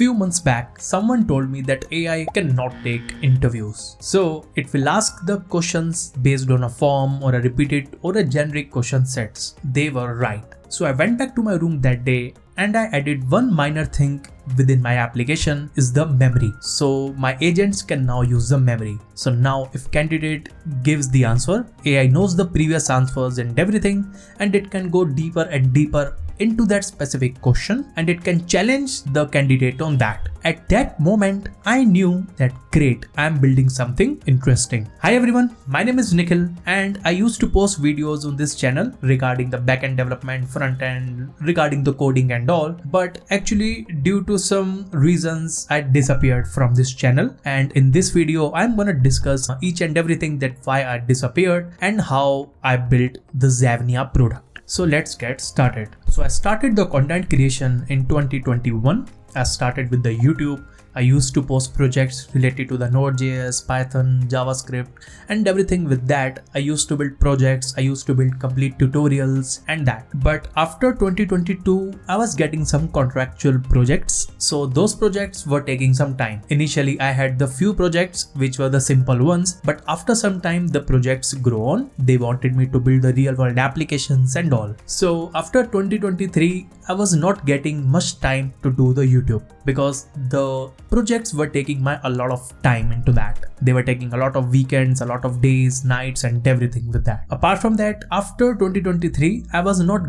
Few months back, someone told me that AI cannot take interviews. So it will ask the questions based on a form or a repeated or a generic question sets. They were right. So I went back to my room that day and I added one minor thing within my application is the memory. So my agents can now use the memory. So now if candidate gives the answer, AI knows the previous answers and everything, and it can go deeper and deeper into that specific question and it can challenge the candidate on that. At that moment, I knew that great, I am building something interesting. Hi everyone, my name is Nikhil and I used to post videos on this channel regarding the backend development, front end, regarding the coding and all. But actually due to some reasons, I disappeared from this channel. And in this video, I'm gonna discuss each and everything that why I disappeared and how I built the Zavnia product. So let's get started. So I started the content creation in 2021. I started with the YouTube. I used to post projects related to the Node.js, Python, JavaScript and everything with that. I used to build projects, I used to build complete tutorials and that. But after 2022, I was getting some contractual projects. So those projects were taking some time. Initially, I had the few projects which were the simple ones, but after some time the projects grow on. They wanted me to build the real world applications and all. So after 2023, I was not getting much time to do the YouTube because the projects were taking a lot of time into that. They were taking a lot of weekends, a lot of days, nights and everything with that. Apart from that, after 2023, I was not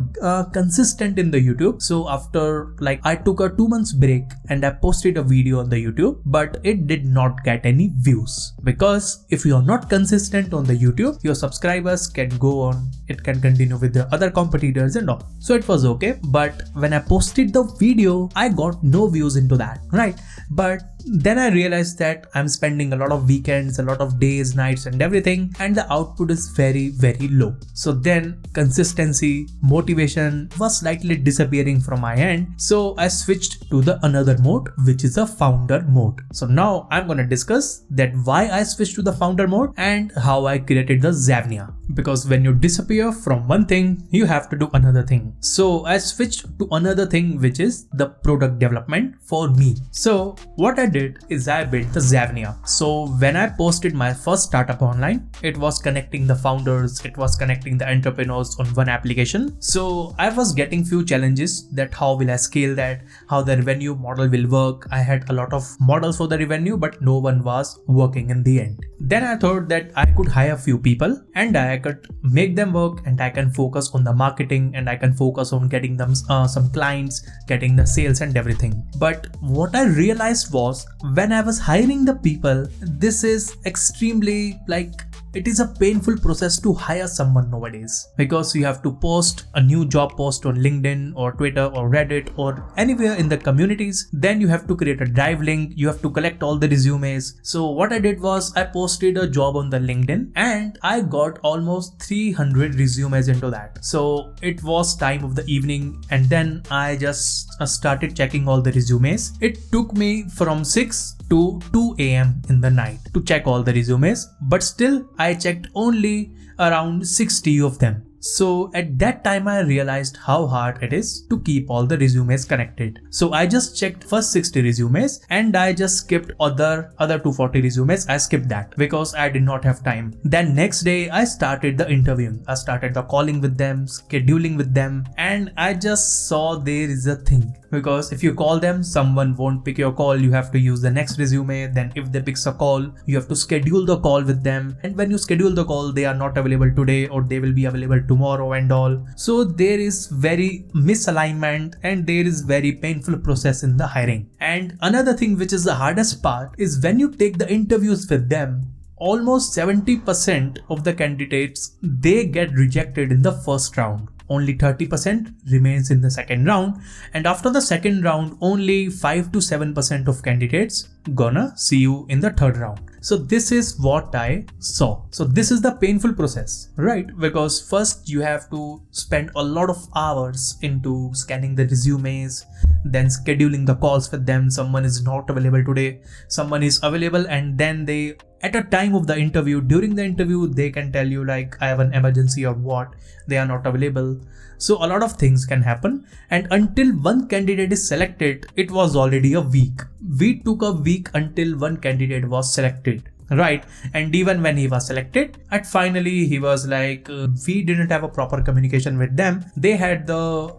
consistent in the YouTube. So after I took a 2 months break and I posted a video on the YouTube, but it did not get any views because if you are not consistent on the YouTube, your subscribers can go on. It can continue with the other competitors and all. So it was okay. But when I posted the video, I got no views into that, right? But then I realized that I'm spending a lot of weekends, a lot of days, nights and everything, and the output is very, very low. So then consistency, motivation was slightly disappearing from my end. So I switched to the another mode, which is a founder mode. So now I'm gonna discuss that why I switched to the founder mode and how I created the Zavnia. Because when you disappear from one thing, you have to do another thing. So I switched to another thing, which is the product development for me. So what I did is I built the Zavnia. So when I posted my first startup online, it was connecting the founders, it was connecting the entrepreneurs on one application. So I was getting few challenges that how will I scale that, how the revenue model will work. I had a lot of models for the revenue, but no one was working in the end. Then I thought that I could hire few people and I could make them work and I can focus on the marketing and I can focus on getting them some clients, getting the sales and everything. But what I realized was when I was hiring the people, this is extremely it is a painful process to hire someone nowadays because you have to post a new job post on LinkedIn or Twitter or Reddit or anywhere in the communities. Then you have to create a drive link. You have to collect all the resumes. So what I did was I posted a job on the LinkedIn and I got almost 300 resumes into that. So it was time of the evening and then I just started checking all the resumes. It took me from 6 to 2 a.m. in the night to check all the resumes, but still I checked only around 60 of them. So at that time I realized how hard it is to keep all the resumes connected. So I just checked first 60 resumes and I just skipped other 240 resumes. I skipped that because I did not have time. Then next day I started the interviewing. I started the calling with them, scheduling with them, and I just saw there is a thing. Because if you call them, someone won't pick your call. You have to use the next resume. Then if they pick a call, you have to schedule the call with them. And when you schedule the call, they are not available today or they will be available tomorrow and all. So there is very misalignment and there is very painful process in the hiring. And another thing which is the hardest part is when you take the interviews with them, almost 70% of the candidates, they get rejected in the first round. Only 30% remains in the second round, and after the second round, only 5 to 7% of candidates gonna see you in the third round. So this is what I saw. So this is the painful process, right? Because first you have to spend a lot of hours into scanning the resumes, then scheduling the calls with them. Someone is not available today, someone is available, and then they, at a time of the interview, during the interview, they can tell you like, I have an emergency or what, they are not available. So a lot of things can happen, and until one candidate is selected, it was already a week. We took a week until one candidate was selected, right? And even when he was selected, at finally he was like, we didn't have a proper communication with them. They had the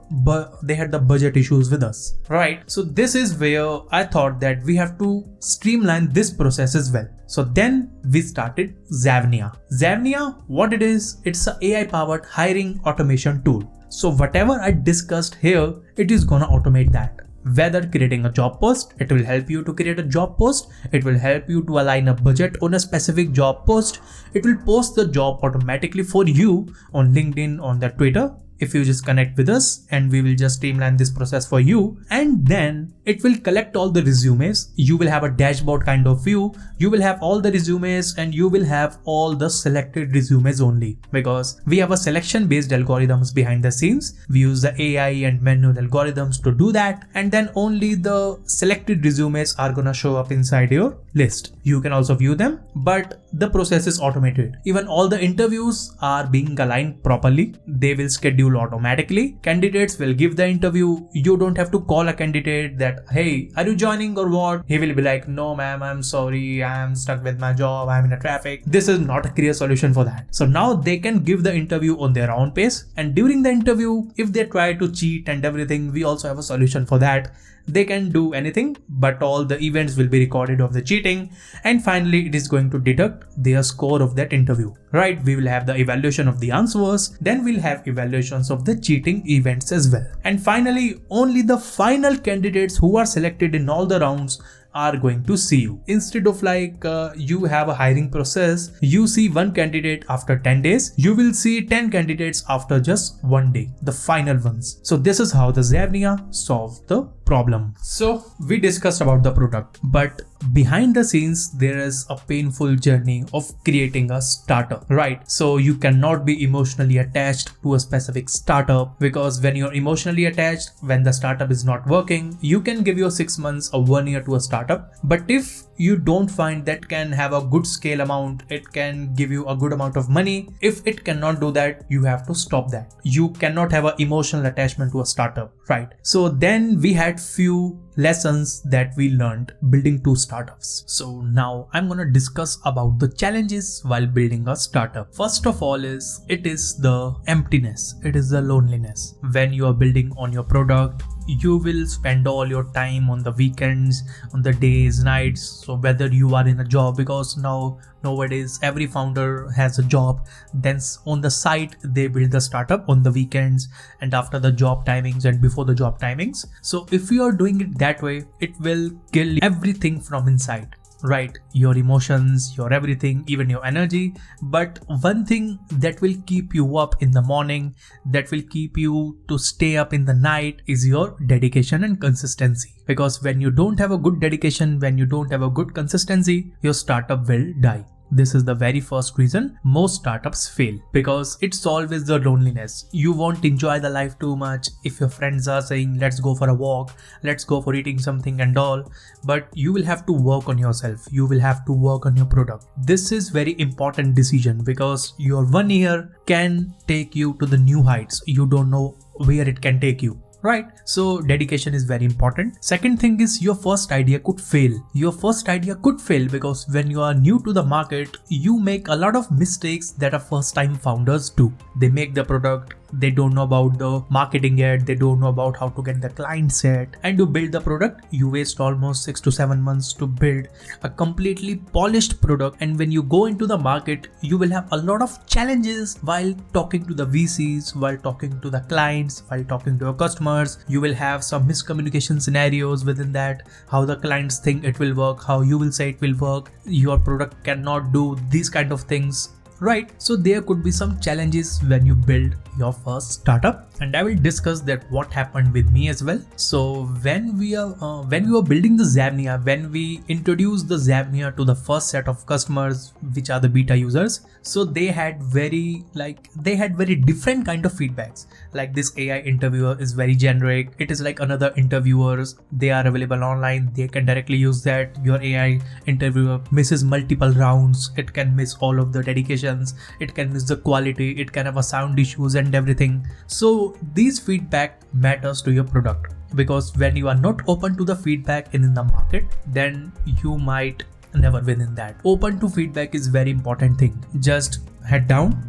budget issues with us, right? So this is where I thought that we have to streamline this process as well. So then we started Zavnia. Zavnia, what it is, it's an AI powered hiring automation tool. So whatever I discussed here, it is gonna automate that. Whether creating a job post, it will help you to create a job post. It will help you to align a budget on a specific job post. It will post the job automatically for you on LinkedIn, on the Twitter, if you just connect with us, and we will just streamline this process for you. And then it will collect all the resumes. You will have a dashboard kind of view. You will have all the resumes, and you will have all the selected resumes only, because we have a selection based algorithms behind the scenes. We use the AI and manual algorithms to do that, and then only the selected resumes are gonna show up inside your list. You can also view them, but the process is automated. Even all the interviews are being aligned properly. They will schedule automatically. Candidates will give the interview. You don't have to call a candidate that, hey, are you joining or what? He will be like, no ma'am, I'm sorry, I'm stuck with my job, I'm in a traffic. This is not a clear solution for that. So now they can give the interview on their own pace, and during the interview, if they try to cheat and everything, we also have a solution for that. They can do anything, but all the events will be recorded of the cheating, and finally it is going to deduct their score of that interview, right? We will have the evaluation of the answers, then we'll have evaluations of the cheating events as well. And finally, only the final candidates who are selected in all the rounds are going to see you. Instead of like you have a hiring process, you see one candidate after 10 days, you will see 10 candidates after just 1 day, the final ones. So this is how the Zavnia solved the problem. So we discussed about the product, but behind the scenes there is a painful journey of creating a startup, right? So you cannot be emotionally attached to a specific startup, because when you're emotionally attached, when the startup is not working, you can give your 6 months or 1 year to a startup, but if you don't find that can have a good scale amount, it can give you a good amount of money, if it cannot do that, you have to stop that. You cannot have an emotional attachment to a startup, right? So then we had few lessons that we learned building 2 startups. So now I'm gonna discuss about the challenges while building a startup. First of all it is the emptiness, it is the loneliness. When you are building on your product, you will spend all your time on the weekends, on the days, nights. So whether you are in a job, because nowadays every founder has a job, then on the site they build the startup on the weekends and after the job timings and before the job timings. So if you are doing it that way, it will kill everything from inside, right? Your emotions, your everything, even your energy. But one thing that will keep you up in the morning, that will keep you to stay up in the night, is your dedication and consistency. Because when you don't have a good dedication, when you don't have a good consistency, your startup will die. This is the very first reason most startups fail, because it's always the loneliness. You won't enjoy the life too much if your friends are saying, let's go for a walk, let's go for eating something and all, but you will have to work on yourself. You will have to work on your product. This is very important decision, because your 1 year can take you to the new heights. You don't know where it can take you, right? So dedication is very important. Second thing is your first idea could fail. Your first idea could fail because when you are new to the market, you make a lot of mistakes that a first time founders do. They make the product, they don't know about the marketing yet, they don't know about how to get the client set, and to build the product, you waste almost 6 to 7 months to build a completely polished product. And when you go into the market, you will have a lot of challenges while talking to the VCs, while talking to the clients, while talking to your customers. You will have some miscommunication scenarios within that, how the clients think it will work, how you will say it will work. Your product cannot do these kind of things, right? So there could be some challenges when you build your first startup. and I will discuss that what happened with me as well. So when we were building the Zavnia, when we introduced the Zavnia to the first set of customers, which are the beta users, so they had very different kind of feedbacks. Like, this AI interviewer is very generic. It is like another interviewers. They are available online. They can directly use that. Your AI interviewer misses multiple rounds. It can miss all of the dedications. It can miss the quality. It can have a sound issues and everything. So these feedback matters to your product, because when you are not open to the feedback in the market, then you might never win in that. Open to feedback is very important thing. Just head down,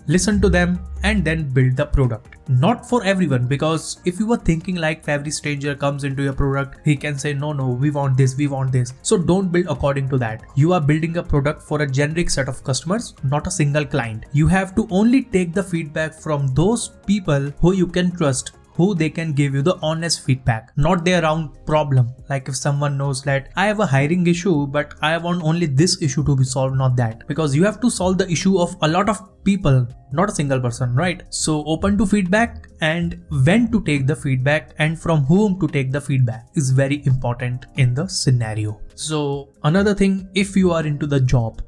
listen to them, and then build the product. Not for everyone, because if you were thinking like every stranger comes into your product, he can say no, we want this. So don't build according to that. You are building a product for a generic set of customers, not a single client. You have to only take the feedback from those people who you can trust, who they can give you the honest feedback, not their own problem. Like, if someone knows that I have a hiring issue, but I want only this issue to be solved, not that, because you have to solve the issue of a lot of people, not a single person, right? So open to feedback, and when to take the feedback and from whom to take the feedback is very important in the scenario. So another thing, if you are into the job,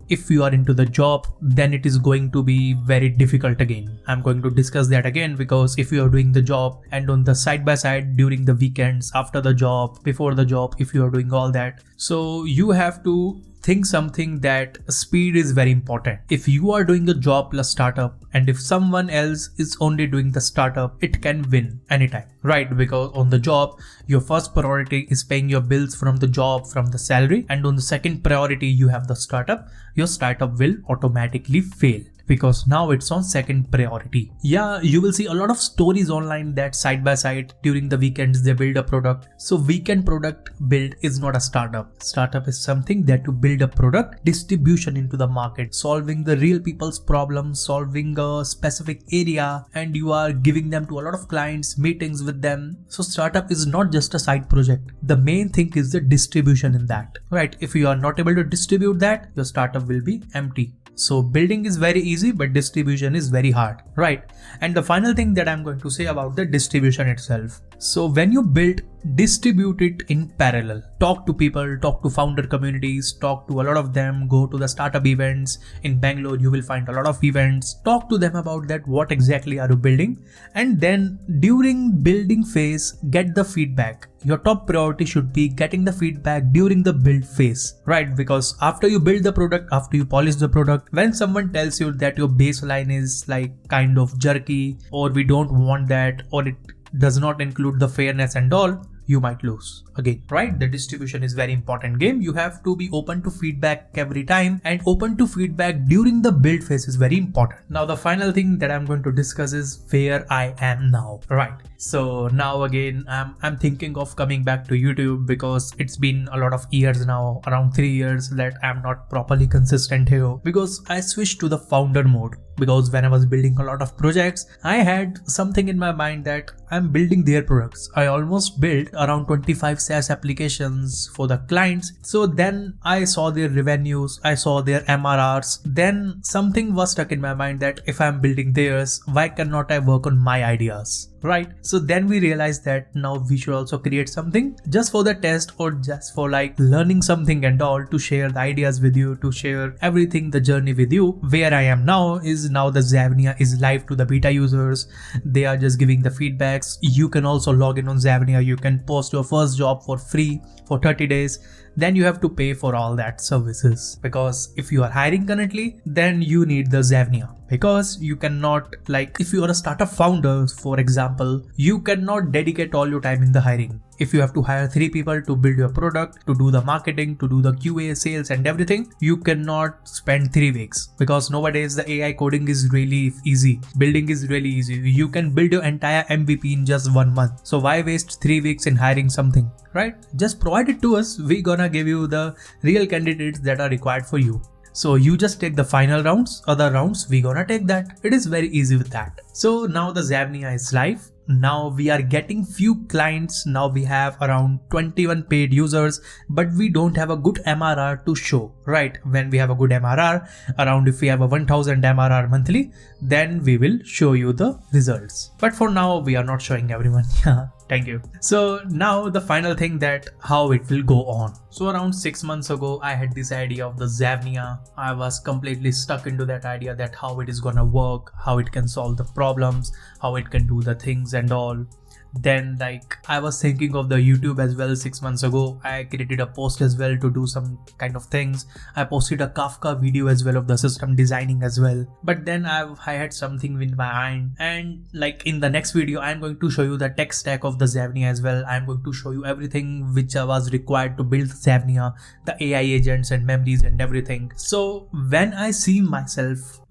then it is going to be very difficult again. I'm going to discuss that again, because if you are doing the job and on the side by side during the weekends, after the job, before the job, if you are doing all that, so you have to think something that speed is very important. If you are doing a job plus startup, and if someone else is only doing the startup, it can win anytime, right? Because on the job, your first priority is paying your bills from the job, from the salary, and on the second priority you have the startup. Your startup will automatically fail, because now it's on second priority. Yeah, you will see a lot of stories online that side by side during the weekends they build a product. So weekend product build is not a startup. Startup is something that you build a product, distribution into the market, solving the real people's problems, solving a specific area, and you are giving them to a lot of clients, meetings with them. So startup is not just a side project. The main thing is the distribution in that, right? If you are not able to distribute that, your startup will be empty. So building is very easy, but distribution is very hard, right? And the final thing that I'm going to say about the distribution itself. So when you build, distribute it in parallel. Talk to people, talk to founder communities, talk to a lot of them, go to the startup events. In Bangalore, you will find a lot of events. Talk to them about that, what exactly are you building? And then during building phase, get the feedback. Your top priority should be getting the feedback during the build phase, right? Because after you build the product, after you polish the product, when someone tells you that your baseline is like kind of jerky, or we don't want that, or it does not include the fairness and all, you might lose again, right? The distribution is very important game. You have to be open to feedback every time, and open to feedback during the build phase is very important. Now the final thing that I'm going to discuss is where I am now, right? So now again, I'm thinking of coming back to YouTube, because it's been a lot of years now, around 3 years, that I'm not properly consistent here, because I switched to the founder mode. Because when I was building a lot of projects, I had something in my mind that I'm building their products. I almost built around 25 SaaS applications for the clients. So then I saw their revenues, I saw their MRRs. Then something was stuck in my mind that if I'm building theirs, why cannot I work on my ideas? Right? So then we realized that now we should also create something just for the test, or just for like learning something and all, to share the ideas with you, to share everything, the journey with you. Where I am now is, now the Zavnia is live to the beta users. They are just giving the feedbacks. You can also log in on Zavnia. You can post your first job for free for 30 days. Then you have to pay for all that services, because if you are hiring currently, then you need the Zavnia. Because you cannot, like, if you are a startup founder, for example, you cannot dedicate all your time in the hiring. If you have to hire 3 people to build your product, to do the marketing, to do the QA, sales and everything, you cannot spend 3 weeks, because nowadays the AI coding is really easy. Building is really easy. You can build your entire MVP in just 1 month. So why waste 3 weeks in hiring something, right? Just provide it to us. We're gonna give you the real candidates that are required for you. So you just take the final rounds, other rounds we gonna take that. It is very easy with that. So now the Zavnia is live. now we are getting few clients. Now we have around 21 paid users, but we don't have a good MRR to show, right? When we have a good MRR, around if we have a 1000 MRR monthly, then we will show you the results. But for now, we are not showing everyone. Thank you. So now the final thing, that how it will go on. So around 6 months ago, I had this idea of the Zavnia. I was completely stuck into that idea, that how it is gonna work, how it can solve the problems, how it can do the things and all. Then I was thinking of the YouTube as well. 6 months ago, I created a post as well to do some kind of things. I posted a Kafka video as well of the system designing as well. But then I had something in my mind, and in the next video, I'm going to show you the tech stack of the Zavnia as well. I'm going to show you everything which was required to build Zavnia, the AI agents and memories and everything. So when I see myself,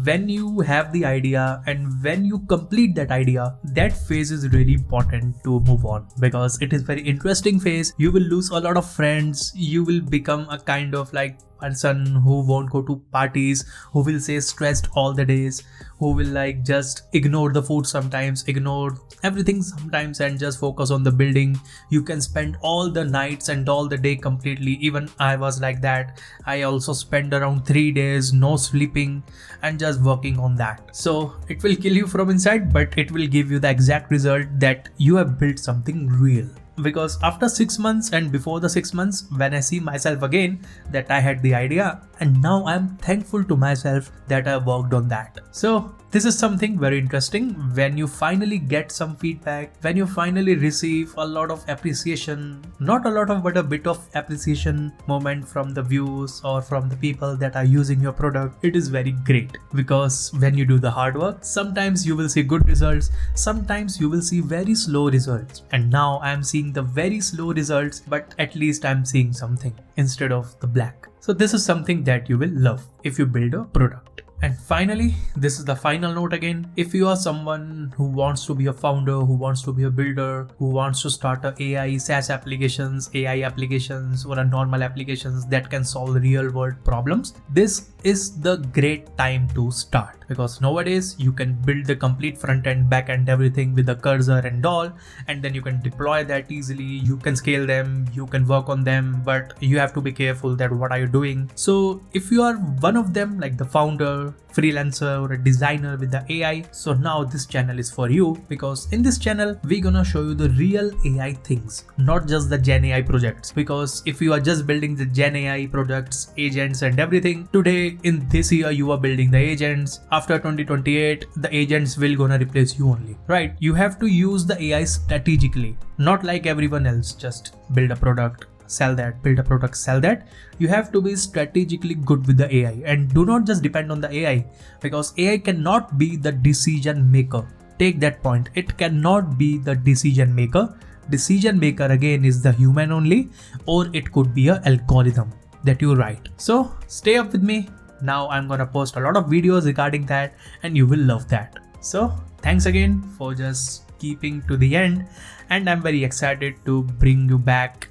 when you have the idea and when you complete that idea, that phase is really important to move on, because it is very interesting phase. You will lose a lot of friends. You will become a kind of person who won't go to parties, who will stay stressed all the days, who will just ignore the food sometimes, ignore everything sometimes, and just focus on the building. You can spend all the nights and all the day completely. Even I was like that. I also spent around 3 days no sleeping and just working on that. So it will kill you from inside, but it will give you the exact result that you have built something real. Because after 6 months and before the 6 months, when I see myself again, that I had the idea, and now I'm thankful to myself that I worked on that. So this is something very interesting. When you finally get some feedback, when you finally receive a lot of appreciation, not a lot of, but a bit of appreciation moment from the views or from the people that are using your product, it is very great. Because when you do the hard work, sometimes you will see good results, sometimes you will see very slow results. And now I'm seeing the very slow results, but at least I'm seeing something instead of the black. So this is something that you will love if you build a product. And finally, this is the final note again. If you are someone who wants to be a founder, who wants to be a builder, who wants to start a AI SaaS applications, AI applications, or a normal applications that can solve real world problems, this is the great time to start. Because nowadays you can build the complete front end, back end, everything with the cursor and all, and then you can deploy that easily. You can scale them, you can work on them, but you have to be careful that what are you doing. So if you are one of them, like the founder, freelancer, or a designer with the AI, so now this channel is for you. Because in this channel we're gonna show you the real AI things, not just the Gen AI projects. Because if you are just building the Gen AI products, agents and everything, today in this year you are building the agents. After 2028, the agents will gonna replace you only, right? You have to use the AI strategically, not like everyone else, just build a product, sell that, build a product, sell that. You have to be strategically good with the AI, and do not just depend on the AI, because AI cannot be the decision maker. Take that point. It cannot be the decision maker. Decision maker again is the human only, or it could be an algorithm that you write. So stay up with me. Now I'm gonna post a lot of videos regarding that, and you will love that. So thanks again for just keeping to the end, and I'm very excited to bring you back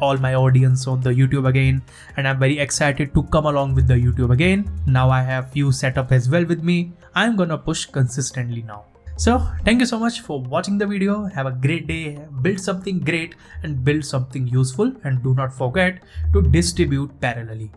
all my audience on the YouTube again, and I'm very excited to come along with the YouTube again. Now I have few setup as well with me. I'm gonna push consistently now. So thank you so much for watching the video. Have a great day, build something great and build something useful, and do not forget to distribute parallelly.